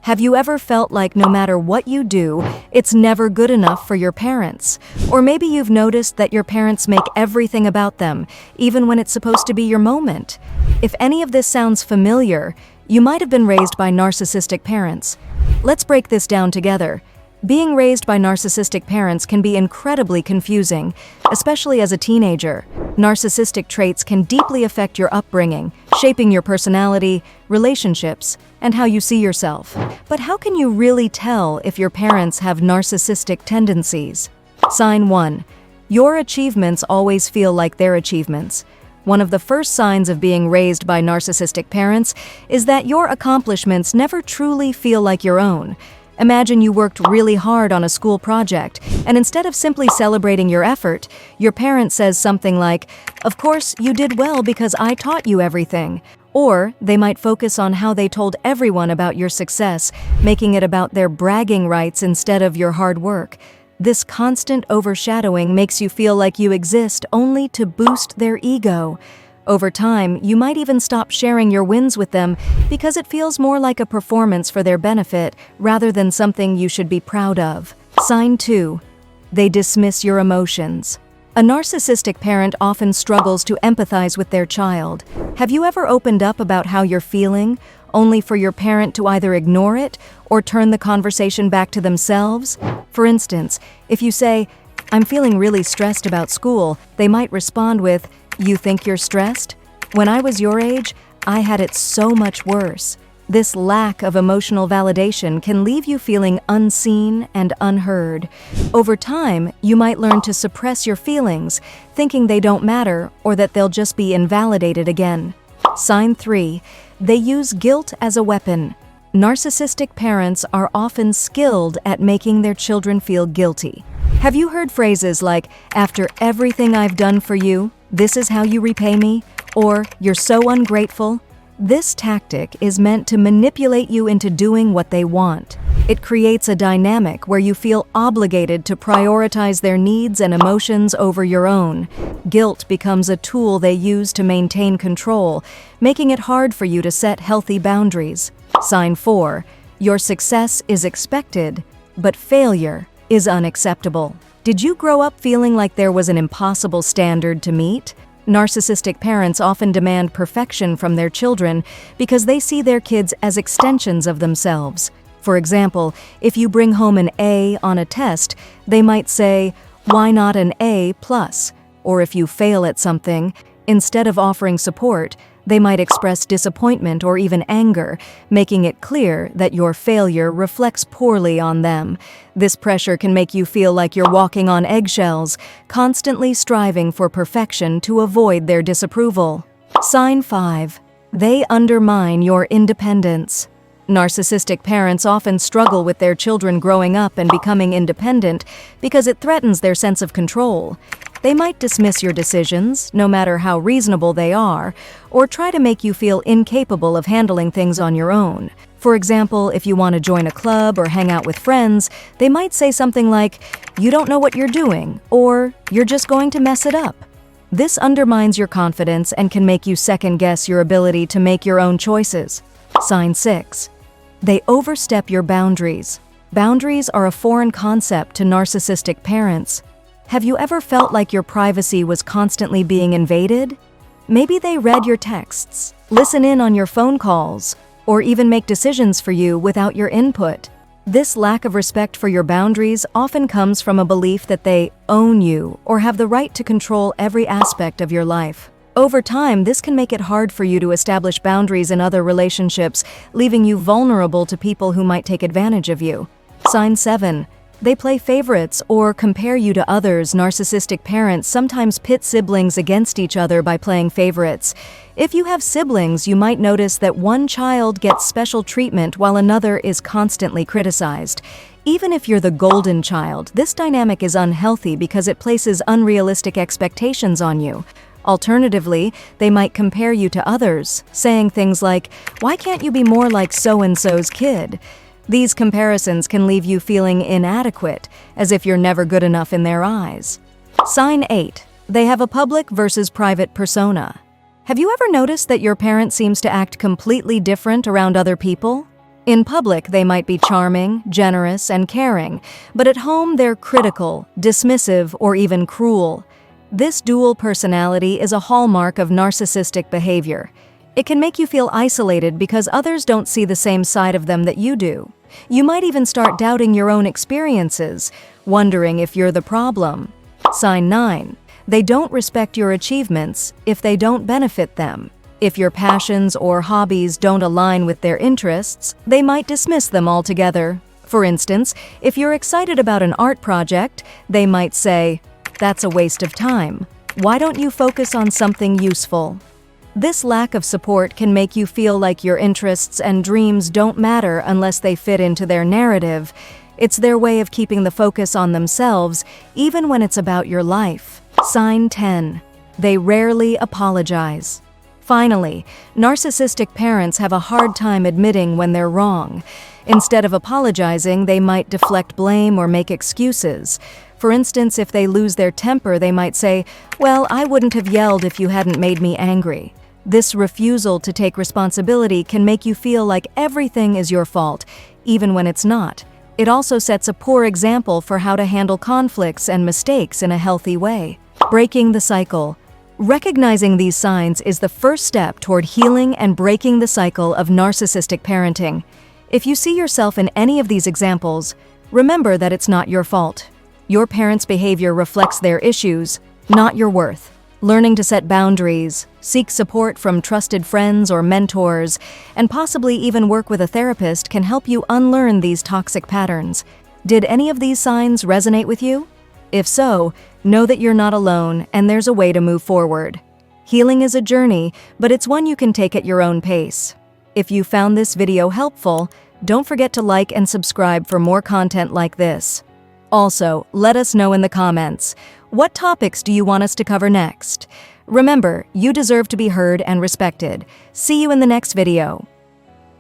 Have you ever felt like no matter what you do, it's never good enough for your parents? Or maybe you've noticed that your parents make everything about them, even when it's supposed to be your moment. If any of this sounds familiar, you might have been raised by narcissistic parents. Let's break this down together. Being raised by narcissistic parents can be incredibly confusing, especially as a teenager. Narcissistic traits can deeply affect your upbringing, shaping your personality, relationships, and how you see yourself. But how can you really tell if your parents have narcissistic tendencies? Sign 1. Your achievements always feel like their achievements. One of the first signs of being raised by narcissistic parents is that your accomplishments never truly feel like your own. Imagine you worked really hard on a school project, and instead of simply celebrating your effort, your parent says something like, "Of course, you did well because I taught you everything." Or they might focus on how they told everyone about your success, making it about their bragging rights instead of your hard work. This constant overshadowing makes you feel like you exist only to boost their ego. Over time, you might even stop sharing your wins with them because it feels more like a performance for their benefit rather than something you should be proud of. Sign 2. They dismiss your emotions. A narcissistic parent often struggles to empathize with their child. Have you ever opened up about how you're feeling, only for your parent to either ignore it or turn the conversation back to themselves? For instance, if you say, "I'm feeling really stressed about school," they might respond with, "You think you're stressed? When I was your age, I had it so much worse." This lack of emotional validation can leave you feeling unseen and unheard. Over time, you might learn to suppress your feelings, thinking they don't matter or that they'll just be invalidated again. Sign 3. They use guilt as a weapon. Narcissistic parents are often skilled at making their children feel guilty. Have you heard phrases like, "After everything I've done for you, this is how you repay me," or "You're so ungrateful"? This tactic is meant to manipulate you into doing what they want. It creates a dynamic where you feel obligated to prioritize their needs and emotions over your own. Guilt becomes a tool they use to maintain control, making it hard for you to set healthy boundaries. Sign 4. Your success is expected, but failure is unacceptable. Did you grow up feeling like there was an impossible standard to meet? Narcissistic parents often demand perfection from their children because they see their kids as extensions of themselves. For example, if you bring home an A on a test, they might say, "Why not an A plus?" Or if you fail at something, instead of offering support, they might express disappointment or even anger, making it clear that your failure reflects poorly on them. This pressure can make you feel like you're walking on eggshells, constantly striving for perfection to avoid their disapproval. Sign 5. They undermine your independence. Narcissistic parents often struggle with their children growing up and becoming independent because it threatens their sense of control. They might dismiss your decisions, no matter how reasonable they are, or try to make you feel incapable of handling things on your own. For example, if you want to join a club or hang out with friends, they might say something like, "You don't know what you're doing," or "You're just going to mess it up." This undermines your confidence and can make you second-guess your ability to make your own choices. Sign 6. They overstep your boundaries. Boundaries are a foreign concept to narcissistic parents. Have you ever felt like your privacy was constantly being invaded? Maybe they read your texts, listen in on your phone calls, or even make decisions for you without your input. This lack of respect for your boundaries often comes from a belief that they own you or have the right to control every aspect of your life. Over time, this can make it hard for you to establish boundaries in other relationships, leaving you vulnerable to people who might take advantage of you. Sign 7. They play favorites or compare you to others. Narcissistic parents sometimes pit siblings against each other by playing favorites. If you have siblings, you might notice that one child gets special treatment while another is constantly criticized. Even if you're the golden child, this dynamic is unhealthy because it places unrealistic expectations on you. Alternatively, they might compare you to others, saying things like, "Why can't you be more like so-and-so's kid?" These comparisons can leave you feeling inadequate, as if you're never good enough in their eyes. Sign 8. They have a public versus private persona. Have you ever noticed that your parent seems to act completely different around other people? In public, they might be charming, generous, and caring, but at home they're critical, dismissive, or even cruel. This dual personality is a hallmark of narcissistic behavior. It can make you feel isolated because others don't see the same side of them that you do. You might even start doubting your own experiences, wondering if you're the problem. Sign 9. They don't respect your achievements if they don't benefit them. If your passions or hobbies don't align with their interests, they might dismiss them altogether. For instance, if you're excited about an art project, they might say, "That's a waste of time. Why don't you focus on something useful?" This lack of support can make you feel like your interests and dreams don't matter unless they fit into their narrative. It's their way of keeping the focus on themselves, even when it's about your life. Sign 10. They rarely apologize. Finally, narcissistic parents have a hard time admitting when they're wrong. Instead of apologizing, they might deflect blame or make excuses. For instance, if they lose their temper, they might say, "Well, I wouldn't have yelled if you hadn't made me angry." This refusal to take responsibility can make you feel like everything is your fault, even when it's not. It also sets a poor example for how to handle conflicts and mistakes in a healthy way. Breaking the cycle. Recognizing these signs is the first step toward healing and breaking the cycle of narcissistic parenting. If you see yourself in any of these examples, remember that it's not your fault. Your parents' behavior reflects their issues, not your worth. Learning to set boundaries, seek support from trusted friends or mentors, and possibly even work with a therapist can help you unlearn these toxic patterns. Did any of these signs resonate with you? If so, know that you're not alone and there's a way to move forward. Healing is a journey, but it's one you can take at your own pace. If you found this video helpful, don't forget to like and subscribe for more content like this. Also, let us know in the comments, what topics do you want us to cover next? Remember, you deserve to be heard and respected. See you in the next video.